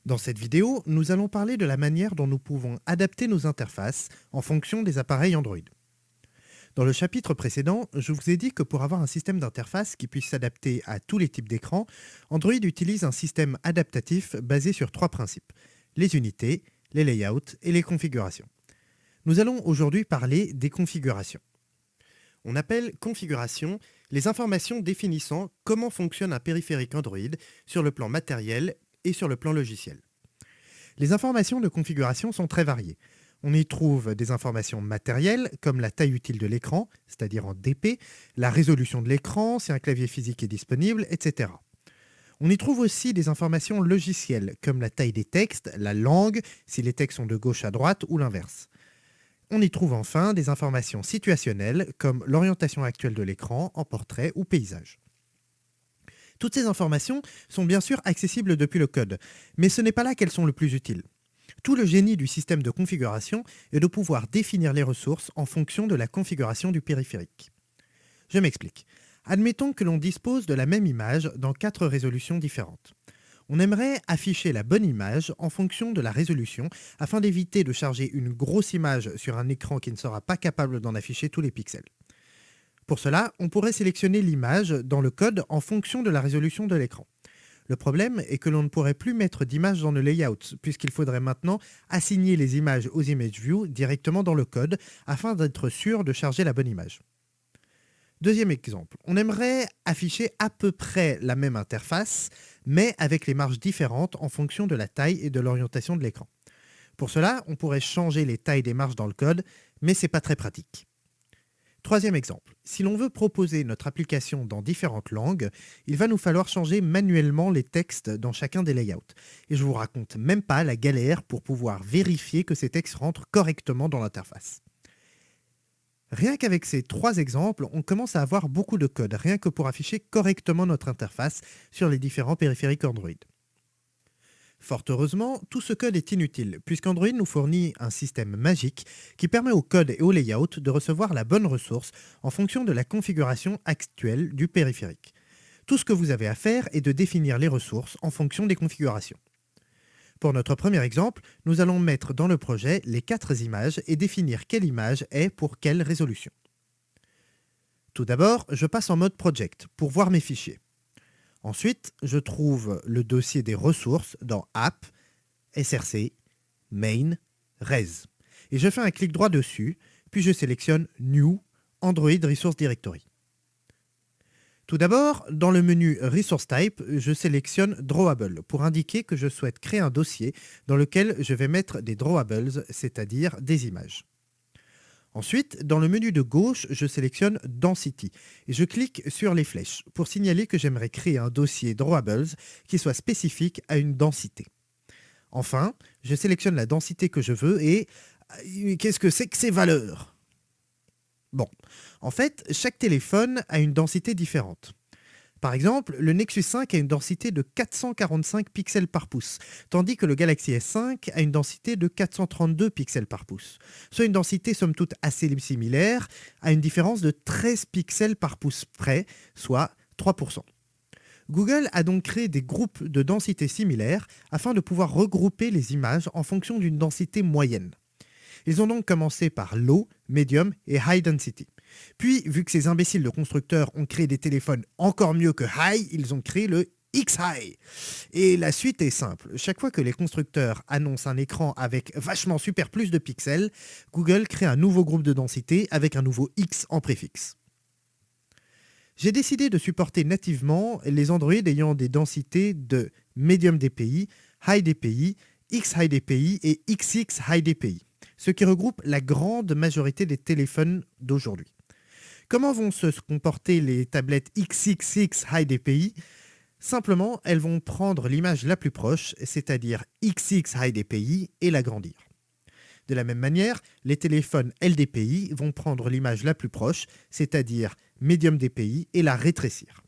Dans cette vidéo, nous allons parler de la manière dont nous pouvons adapter nos interfaces en fonction des appareils Android. Dans le chapitre précédent, je vous ai dit que pour avoir un système d'interface qui puisse s'adapter à tous les types d'écran, Android utilise un système adaptatif basé sur trois principes: les unités, les layouts et les configurations. Nous allons aujourd'hui parler des configurations. On appelle configuration les informations définissant comment fonctionne un périphérique Android sur le plan matériel et sur le plan logiciel. Les informations de configuration sont très variées. On y trouve des informations matérielles comme la taille utile de l'écran, c'est-à-dire en DP, la résolution de l'écran, si un clavier physique est disponible, etc. On y trouve aussi des informations logicielles comme la taille des textes, la langue, si les textes sont de gauche à droite ou l'inverse. On y trouve enfin des informations situationnelles comme l'orientation actuelle de l'écran en portrait ou paysage. Toutes ces informations sont bien sûr accessibles depuis le code, mais ce n'est pas là qu'elles sont le plus utiles. Tout le génie du système de configuration est de pouvoir définir les ressources en fonction de la configuration du périphérique. Je m'explique. Admettons que l'on dispose de la même image dans 4 résolutions différentes. On aimerait afficher la bonne image en fonction de la résolution afin d'éviter de charger une grosse image sur un écran qui ne sera pas capable d'en afficher tous les pixels. Pour cela, on pourrait sélectionner l'image dans le code en fonction de la résolution de l'écran. Le problème est que l'on ne pourrait plus mettre d'image dans le layout, puisqu'il faudrait maintenant assigner les images aux ImageView directement dans le code afin d'être sûr de charger la bonne image. Deuxième exemple, on aimerait afficher à peu près la même interface, mais avec les marges différentes en fonction de la taille et de l'orientation de l'écran. Pour cela, on pourrait changer les tailles des marges dans le code, mais c'est pas très pratique. Troisième exemple, si l'on veut proposer notre application dans différentes langues, il va nous falloir changer manuellement les textes dans chacun des layouts. Et je vous raconte même pas la galère pour pouvoir vérifier que ces textes rentrent correctement dans l'interface. Rien qu'avec ces 3 exemples, on commence à avoir beaucoup de code, rien que pour afficher correctement notre interface sur les différents périphériques Android. Fort heureusement, tout ce code est inutile, puisqu'Android nous fournit un système magique qui permet au code et au layout de recevoir la bonne ressource en fonction de la configuration actuelle du périphérique. Tout ce que vous avez à faire est de définir les ressources en fonction des configurations. Pour notre premier exemple, nous allons mettre dans le projet les 4 images et définir quelle image est pour quelle résolution. Tout d'abord, je passe en mode Project pour voir mes fichiers. Ensuite, je trouve le dossier des ressources dans App, SRC, Main, Res. Et je fais un clic droit dessus, puis je sélectionne New, Android Resource Directory. Tout d'abord, dans le menu Resource Type, je sélectionne Drawable pour indiquer que je souhaite créer un dossier dans lequel je vais mettre des drawables, c'est-à-dire des images. Ensuite, dans le menu de gauche, je sélectionne Density et je clique sur les flèches pour signaler que j'aimerais créer un dossier Drawables qui soit spécifique à une densité. Enfin, je sélectionne la densité que je veux et qu'est-ce que c'est que ces valeurs ? Bon, en fait, chaque téléphone a une densité différente. Par exemple, le Nexus 5 a une densité de 445 pixels par pouce, tandis que le Galaxy S5 a une densité de 432 pixels par pouce, soit une densité somme toute assez similaire, à une différence de 13 pixels par pouce près, soit 3%. Google a donc créé des groupes de densité similaires afin de pouvoir regrouper les images en fonction d'une densité moyenne. Ils ont donc commencé par Low, Medium et High Density. Puis, vu que ces imbéciles de constructeurs ont créé des téléphones encore mieux que High, ils ont créé le X-High. Et la suite est simple. Chaque fois que les constructeurs annoncent un écran avec vachement super plus de pixels, Google crée un nouveau groupe de densité avec un nouveau X en préfixe. J'ai décidé de supporter nativement les Android ayant des densités de Medium DPI, High DPI, X-High DPI et XX High DPI, ce qui regroupe la grande majorité des téléphones d'aujourd'hui. Comment vont se comporter les tablettes XXX High DPI ? Simplement, elles vont prendre l'image la plus proche, c'est-à-dire XX High DPI, et l'agrandir. De la même manière, les téléphones LDPI vont prendre l'image la plus proche, c'est-à-dire Medium DPI, et la rétrécir.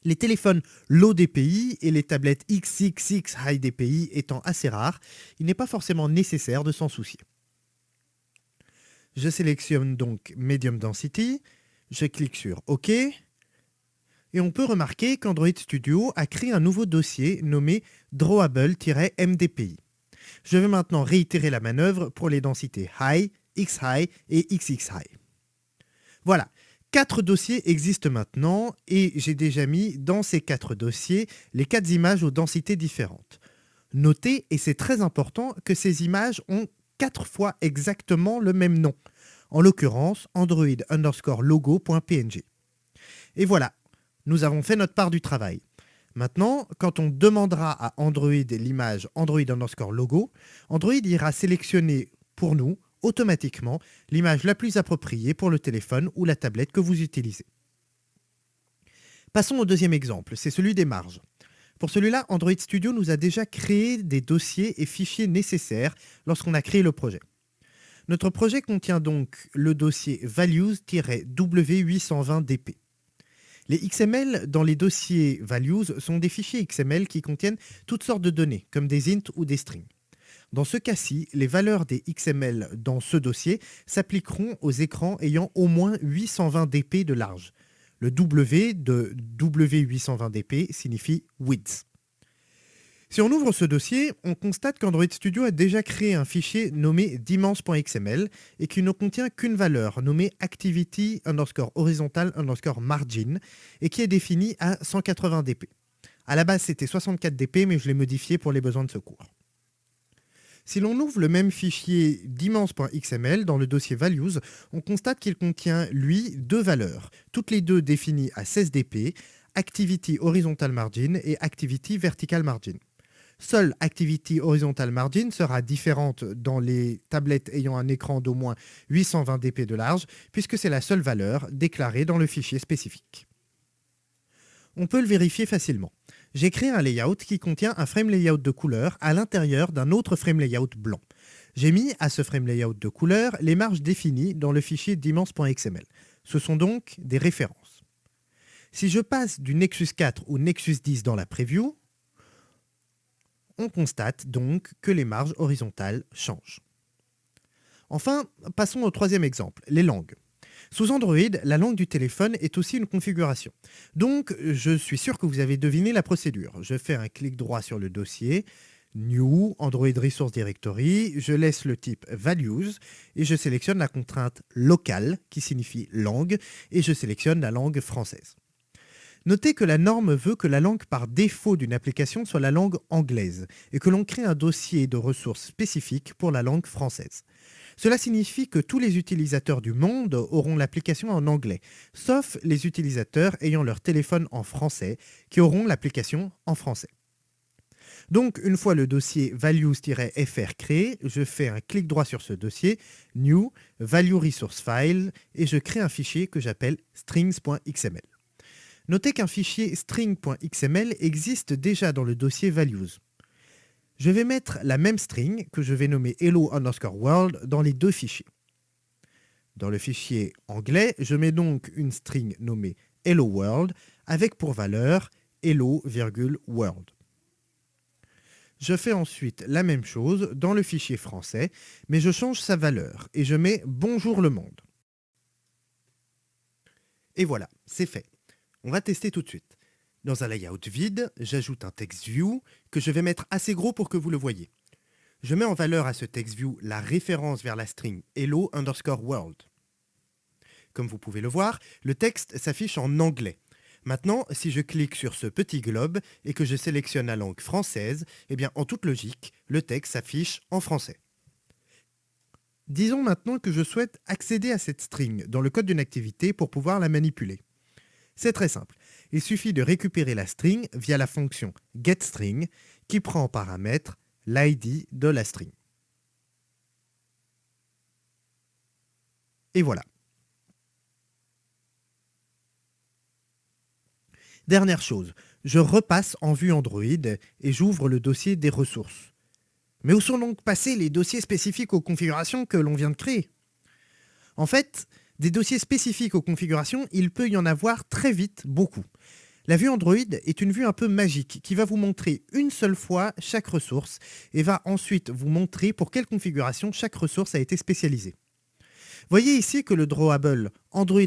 Les téléphones Low DPI et les tablettes XXX High DPI étant assez rares, il n'est pas forcément nécessaire de s'en soucier. Je sélectionne donc Medium Density, je clique sur OK, Et on peut remarquer qu'Android Studio a créé un nouveau dossier nommé drawable-mdpi. Je vais maintenant réitérer la manœuvre pour les densités high, x-high et xx-high. Voilà, 4 dossiers existent maintenant et j'ai déjà mis dans ces 4 dossiers les 4 images aux densités différentes. Notez, et c'est très important, que ces images ont 4 fois exactement le même nom, en l'occurrence Android_logo.png. Et voilà, nous avons fait notre part du travail. Maintenant, quand on demandera à Android l'image Android_logo, Android ira sélectionner pour nous, automatiquement, l'image la plus appropriée pour le téléphone ou la tablette que vous utilisez. Passons au deuxième exemple, c'est celui des marges. Pour celui-là, Android Studio nous a déjà créé des dossiers et fichiers nécessaires lorsqu'on a créé le projet. Notre projet contient donc le dossier values-w820dp. Les XML dans les dossiers values sont des fichiers XML qui contiennent toutes sortes de données, comme des ints ou des strings. Dans ce cas-ci, les valeurs des XML dans ce dossier s'appliqueront aux écrans ayant au moins 820 dp de large. Le W de W820dp signifie width. Si on ouvre ce dossier, on constate qu'Android Studio a déjà créé un fichier nommé dimense.xml et qui ne contient qu'une valeur nommée activity_horizontal_margin et qui est définie à 180 dp. À la base, c'était 64 dp, mais je l'ai modifié pour les besoins de ce cours. Si l'on ouvre le même fichier dimense.xml dans le dossier values, on constate qu'il contient, lui, 2 valeurs, toutes les deux définies à 16 dp, activity horizontal margin et activity vertical margin. Seule activity horizontal margin sera différente dans les tablettes ayant un écran d'au moins 820 dp de large, puisque c'est la seule valeur déclarée dans le fichier spécifique. On peut le vérifier facilement. J'ai créé un layout qui contient un frame layout de couleur à l'intérieur d'un autre frame layout blanc. J'ai mis à ce frame layout de couleur les marges définies dans le fichier dimense.xml. Ce sont donc des références. Si je passe du Nexus 4 au Nexus 10 dans la preview, on constate donc que les marges horizontales changent. Enfin, passons au troisième exemple, les langues. Sous Android, la langue du téléphone est aussi une configuration. Donc, je suis sûr que vous avez deviné la procédure. Je fais un clic droit sur le dossier, New, Android Resource Directory, je laisse le type Values et je sélectionne la contrainte locale qui signifie langue et je sélectionne la langue française. Notez que la norme veut que la langue par défaut d'une application soit la langue anglaise et que l'on crée un dossier de ressources spécifiques pour la langue française. Cela signifie que tous les utilisateurs du monde auront l'application en anglais, sauf les utilisateurs ayant leur téléphone en français qui auront l'application en français. Donc, une fois le dossier values-fr créé, je fais un clic droit sur ce dossier, New, Value Resource File, et je crée un fichier que j'appelle strings.xml. Notez qu'un fichier string.xml existe déjà dans le dossier values. Je vais mettre la même string que je vais nommer hello_world dans les deux fichiers. Dans le fichier anglais, je mets donc une string nommée hello world avec pour valeur hello,world. Je fais ensuite la même chose dans le fichier français, mais je change sa valeur et je mets bonjour le monde. Et voilà, c'est fait. On va tester tout de suite. Dans un layout vide, j'ajoute un text view que je vais mettre assez gros pour que vous le voyez. Je mets en valeur à ce text view la référence vers la string hello_world. Comme vous pouvez le voir, le texte s'affiche en anglais. Maintenant, si je clique sur ce petit globe et que je sélectionne la langue française, eh bien, en toute logique, le texte s'affiche en français. Disons maintenant que je souhaite accéder à cette string dans le code d'une activité pour pouvoir la manipuler. C'est très simple. Il suffit de récupérer la string via la fonction getString qui prend en paramètre l'id de la string. Et voilà. Dernière chose, je repasse en vue Android et j'ouvre le dossier des ressources. Mais où sont donc passés les dossiers spécifiques aux configurations que l'on vient de créer ? En fait, des dossiers spécifiques aux configurations, il peut y en avoir très vite beaucoup. La vue Android est une vue un peu magique qui va vous montrer une seule fois chaque ressource et va ensuite vous montrer pour quelle configuration chaque ressource a été spécialisée. Voyez ici que le drawable Android